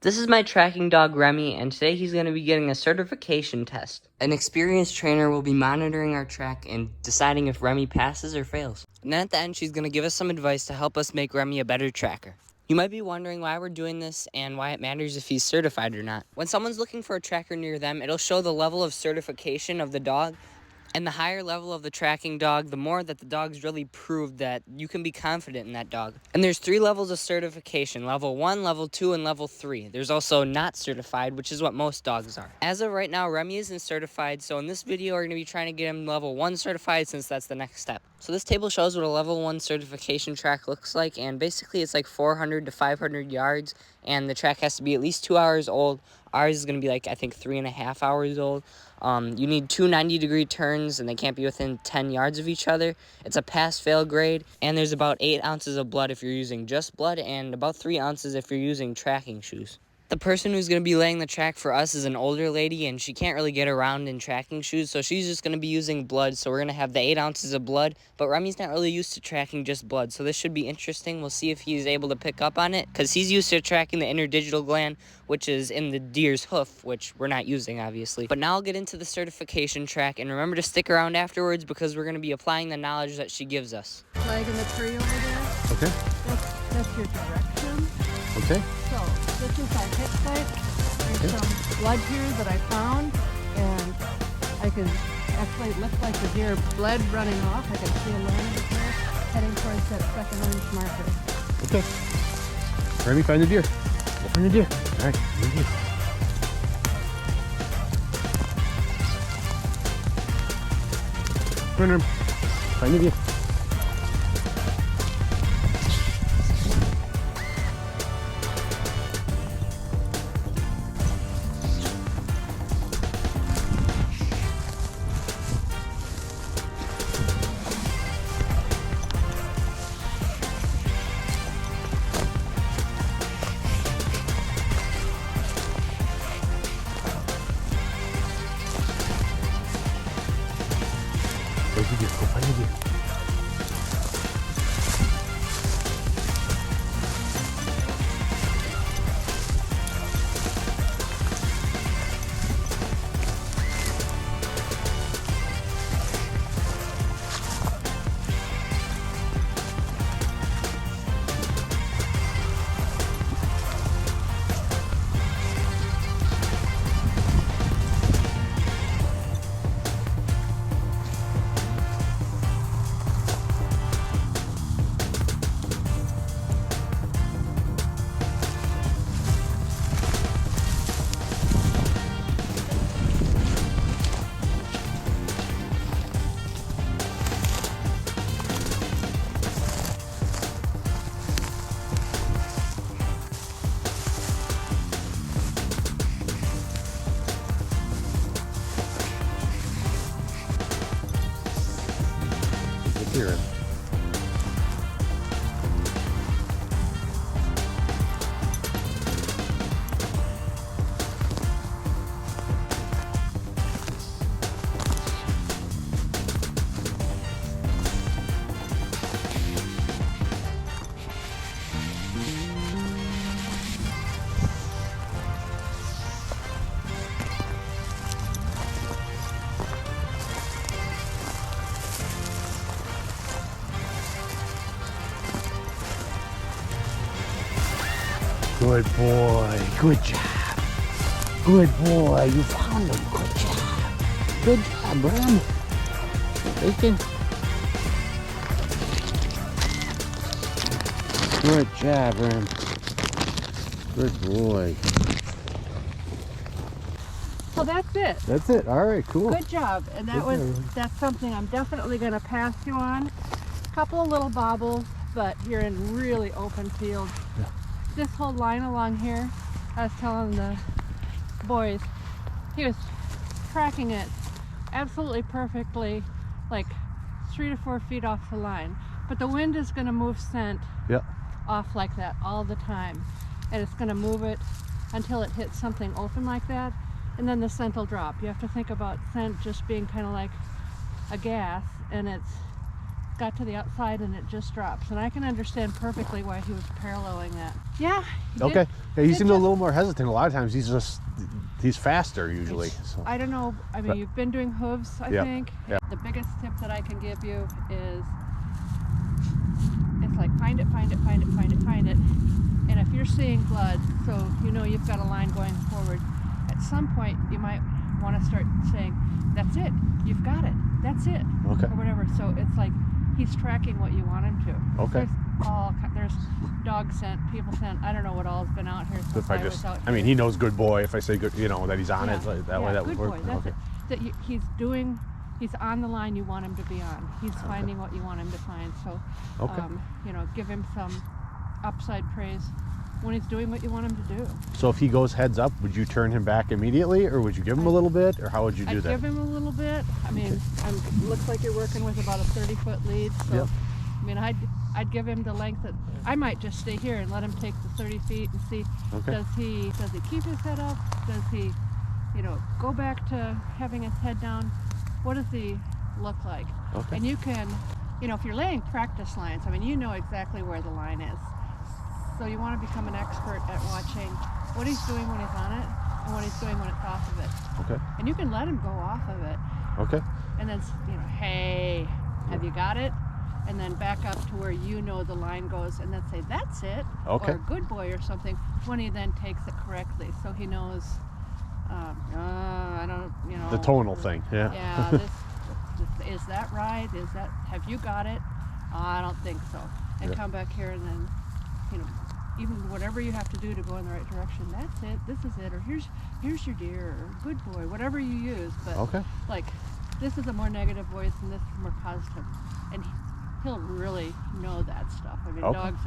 This is my tracking dog, Remy, and today he's going to be getting a certification test. An experienced trainer will be monitoring our track and deciding if Remy passes or fails. And then at the end, she's going to give us some advice to help us make Remy a better tracker. You might be wondering why we're doing this and why it matters if he's certified or not. When someone's looking for a tracker near them, it'll show the level of certification of the dog. And the higher level of the tracking dog, the more that the dog's really proved that you can be confident in that dog. And there's 3 levels of certification: level 1, level 2, and level 3. There's also not certified, which is what most dogs are. As of right now, Remy isn't certified, so in this video we're going to be trying to get him level 1 certified, since that's the next step. So this table shows what a level 1 certification track looks like, and basically it's like 400 to 500 yards, and the track has to be at least 2 hours old. Ours is going to be like, I think, 3.5 hours old. You need 2 90-degree turns, and they can't be within 10 yards of each other. It's a pass-fail grade, and there's about 8 ounces of blood if you're using just blood, and about 3 ounces if you're using tracking shoes. The person who's going to be laying the track for us is an older lady, and she can't really get around in tracking shoes, so she's just going to be using blood. So we're going to have the 8 ounces of blood, but Remy's not really used to tracking just blood, so this should be interesting. We'll see if he's able to pick up on it, because he's used to tracking the interdigital gland, which is in the deer's hoof, which we're not using, obviously. But now I'll get into the certification track, and remember to stick around afterwards, because we're going to be applying the knowledge that she gives us. Flag in the tree over there. Okay. That's your direction. Okay. So this is our hip site. There's some blood here that I found, and I can actually, it looks like the deer blood running off. I can see a line of it there heading towards that second orange marker. Okay. Remy, find the deer. Go find the deer. All right, find the deer. Come on, Remy. Find the deer. Where's the deer? Go find the deer. Here. Good boy. Good job. Good boy. You found him. Good job. Good job, Rem. Bacon. Good job, Rem. Good boy. So that's it. That's it. All right, cool. Good job. And that's something I'm definitely going to pass you on. A couple of little bobbles, but you're in really open field. Yeah. This whole line along here, I was telling the boys, he was tracking it absolutely perfectly, like 3 to 4 feet off the line. But the wind is going to move scent off like that all the time. And it's going to move it until it hits something open like that. And then the scent will drop. You have to think about scent just being kind of like a gas, and it's got to the outside and it just drops. And I can understand perfectly why he was paralleling that. Yeah. Okay. Yeah, he seemed a little more hesitant. A lot of times he's faster usually. So. I don't know. I mean, you've been doing hooves, I think. Yeah. The biggest tip that I can give you is it's like find it, find it, find it, find it, find it. And if you're seeing blood, so you know you've got a line going forward, at some point you might want to start saying, that's it, you've got it, that's it, okay, or whatever. So it's like he's tracking what you want him to. Okay. There's dog scent, people scent. I don't know what all has been out here since if I was out here. I mean, he knows good boy. If I say good, that he's on it, like that way that good would work. boy. That's Okay. it. That he's on the line you want him to be on. He's finding what you want him to find. So, give him some upside praise when he's doing what you want him to do. So if he goes heads up, would you turn him back immediately, or would you give him a little bit, or how would you do that? I'd give him a little bit. I mean, looks like you're working with about a 30-foot lead. So, Yep. I mean, I'd give him the length that I might just stay here and let him take the 30 feet and see, does he keep his head up? Does he, go back to having his head down? What does he look like? Okay. And you can, if you're laying practice lines, I mean, you know exactly where the line is. So you want to become an expert at watching what he's doing when he's on it and what he's doing when it's off of it. Okay. And you can let him go off of it. Okay. And then, hey, have you got it? And then back up to where you know the line goes and then say, that's it. Okay. Or good boy or something when he then takes it correctly. So he knows, I don't, The tonal thing, yeah. Yeah, this is that right? Have you got it? I don't think so. And come back here and then, even whatever you have to do to go in the right direction, that's it, this is it, or here's your deer, or good boy, whatever you use. But like, this is a more negative voice and this is more positive. And he'll really know that stuff. I mean, dogs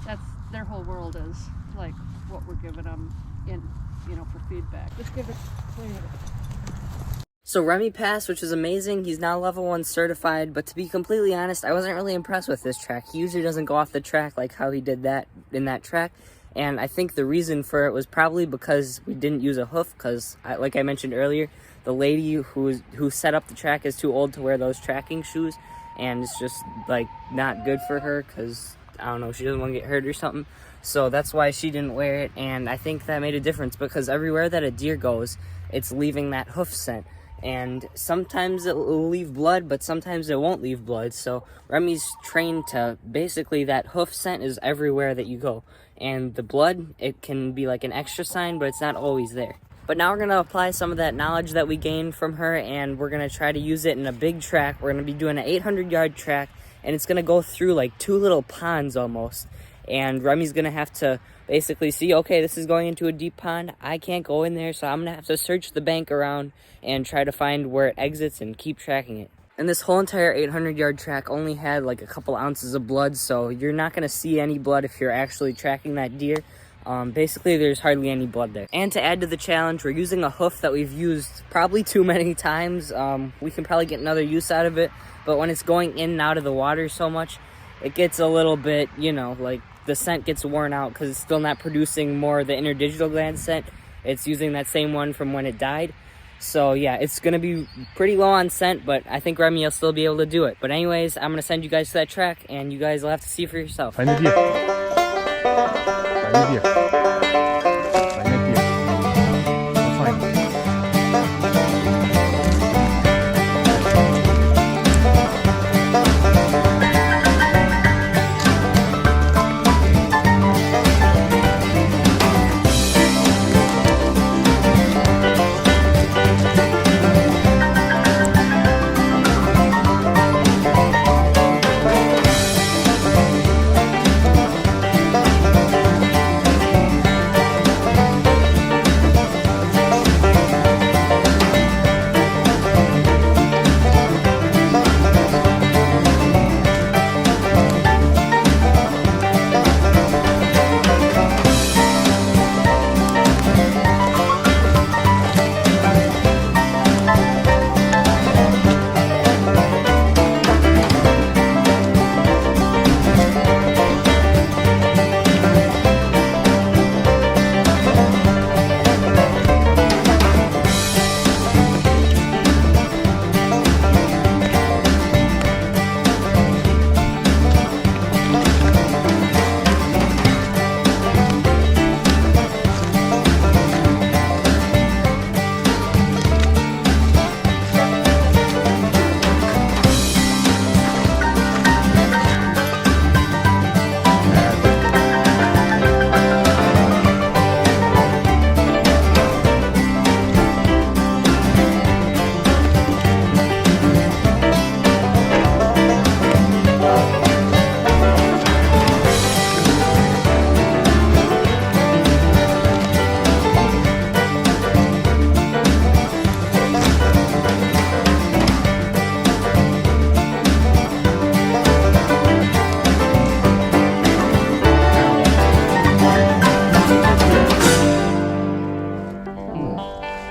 that's their whole world is like what we're giving them for feedback. Just give it. So Remy passed, which was amazing. He's now level 1 certified, but to be completely honest, I wasn't really impressed with this track. He usually doesn't go off the track like how he did that in that track, and I think the reason for it was probably because we didn't use a hoof, because like I mentioned earlier, the lady who set up the track is too old to wear those tracking shoes, and it's just like not good for her because, I don't know, she doesn't want to get hurt or something. So that's why she didn't wear it, and I think that made a difference because everywhere that a deer goes, it's leaving that hoof scent. And sometimes it will leave blood, but sometimes it won't leave blood. So Remy's trained to basically that hoof scent is everywhere that you go. And the blood, it can be like an extra sign, but it's not always there. But now we're going to apply some of that knowledge that we gained from her, and we're going to try to use it in a big track. We're going to be doing an 800-yard track, and it's going to go through like 2 little ponds almost. And Remy's going to have to basically see, okay, this is going into a deep pond. I can't go in there, so I'm going to have to search the bank around and try to find where it exits and keep tracking it. And this whole entire 800-yard track only had like a couple ounces of blood, so you're not going to see any blood if you're actually tracking that deer. Basically, there's hardly any blood there. And to add to the challenge, we're using a hoof that we've used probably too many times. We can probably get another use out of it, but when it's going in and out of the water so much, it gets a little bit, like the scent gets worn out because it's still not producing more of the interdigital gland scent. It's using that same one from when it died. So yeah, it's going to be pretty low on scent, but I think Remy will still be able to do it. But anyways, I'm going to send you guys to that track, and you guys will have to see for yourself. Find the deer. Find the deer. Find the deer. Go find it.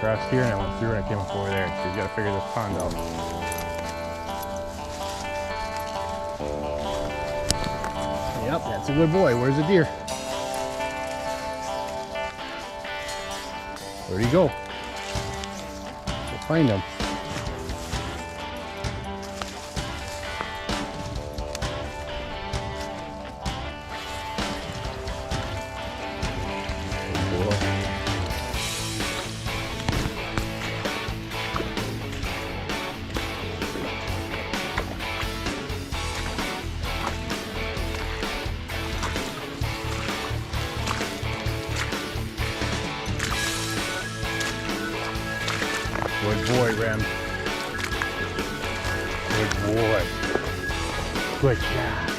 across here and I went through and I came up over there. So you gotta figure this pond out. Yep, that's a good boy. Where's the deer? Where'd he go? We'll find him. Good boy, Rem. Good boy. Good job.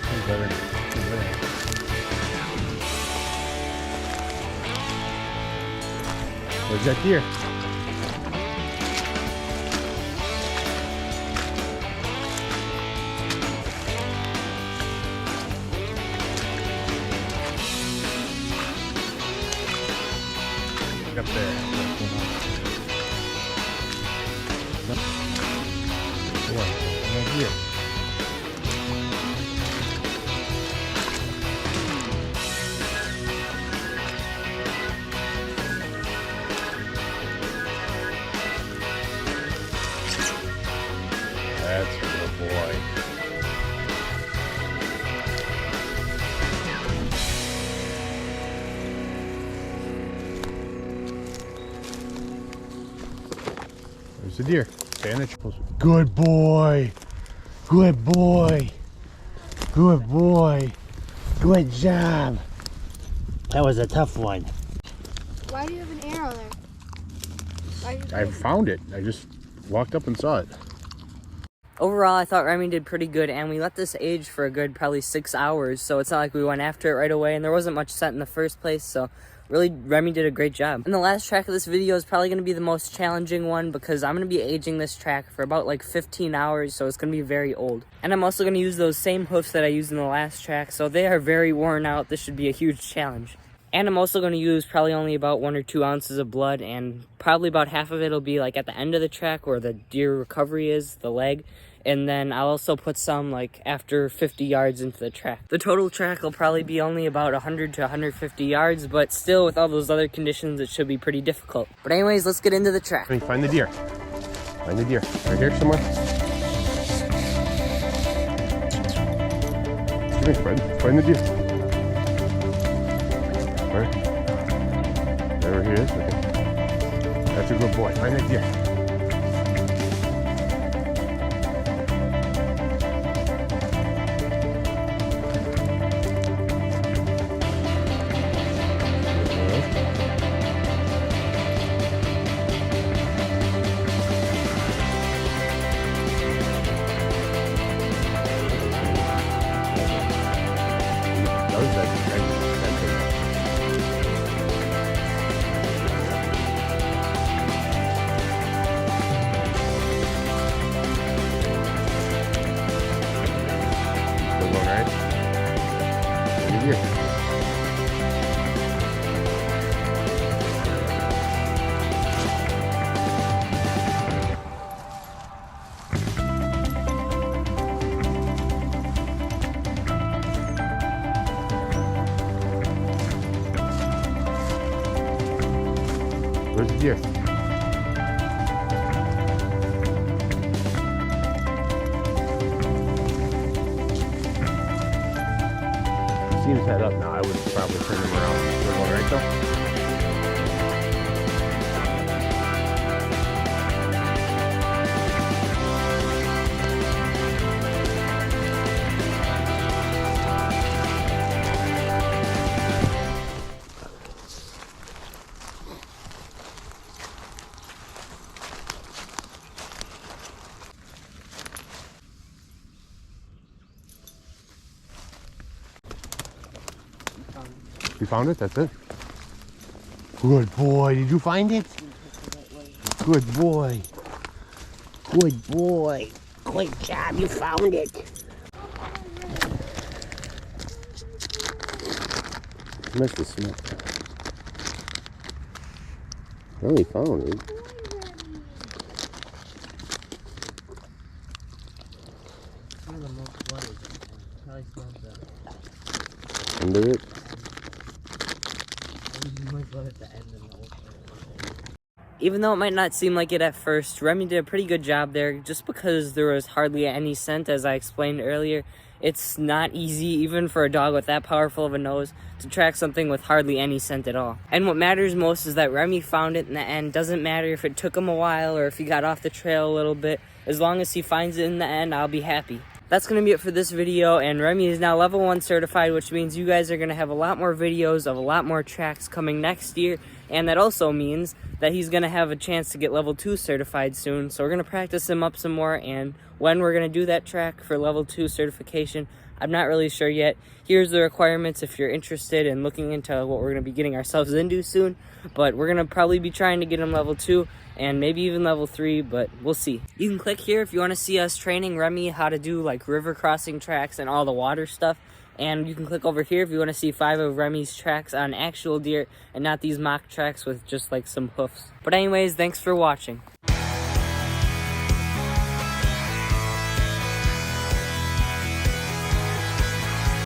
Hey, brother. Hey, brother. Where's that deer? Up there. Boy, right here. That's a good boy. There's the deer. Stay in the close. Good boy. Good boy. Good boy. Good job. That was a tough one. Why do you have an arrow there? Why do you I found it. I just walked up and saw it. Overall, I thought Remy did pretty good, and we let this age for a good probably 6 hours, so it's not like we went after it right away, and there wasn't much set in the first place, so really, Remy did a great job. And the last track of this video is probably going to be the most challenging one because I'm going to be aging this track for about like 15 hours, so it's going to be very old. And I'm also going to use those same hoofs that I used in the last track, so they are very worn out. This should be a huge challenge. And I'm also going to use probably only about 1 or 2 ounces of blood, and probably about half of it will be like at the end of the track where the deer recovery is, the leg. And then I'll also put some like after 50 yards into the track. The total track will probably be only about 100 to 150 yards, but still with all those other conditions, it should be pretty difficult. But anyways, let's get into the track. Let me find the deer. Find the deer. Right here somewhere. Come here, Fred. Find the deer. Where? There he is. Okay. That's a good boy. Find that deer. Where's the deer? See his head up now. I would probably turn him around. We're going right though. You found it? That's it? Good boy. Did you find it? Good boy. Good boy. Good job. You found it. Mr. Smith. Really found it. Some of the most bloody. Probably smells that. Under it. Even though it might not seem like it at first, Remy did a pretty good job there just because there was hardly any scent, as I explained earlier. It's not easy, even for a dog with that powerful of a nose, to track something with hardly any scent at all. And what matters most is that Remy found it in the end. Doesn't matter if it took him a while or if he got off the trail a little bit. As long as he finds it in the end, I'll be happy. That's going to be it for this video, and Remy is now level 1 certified, which means you guys are going to have a lot more videos of a lot more tracks coming next year, and that also means that he's going to have a chance to get level 2 certified soon. So we're going to practice him up some more, and when we're going to do that track for level 2 certification, I'm not really sure yet. Here's the requirements if you're interested in looking into what we're going to be getting ourselves into soon, but we're going to probably be trying to get him level 2 and maybe even level 3, but we'll see. You can click here if you want to see us training Remy how to do like river crossing tracks and all the water stuff. And you can click over here if you want to see 5 of Remy's tracks on actual deer and not these mock tracks with just like some hoofs. But anyways, thanks for watching.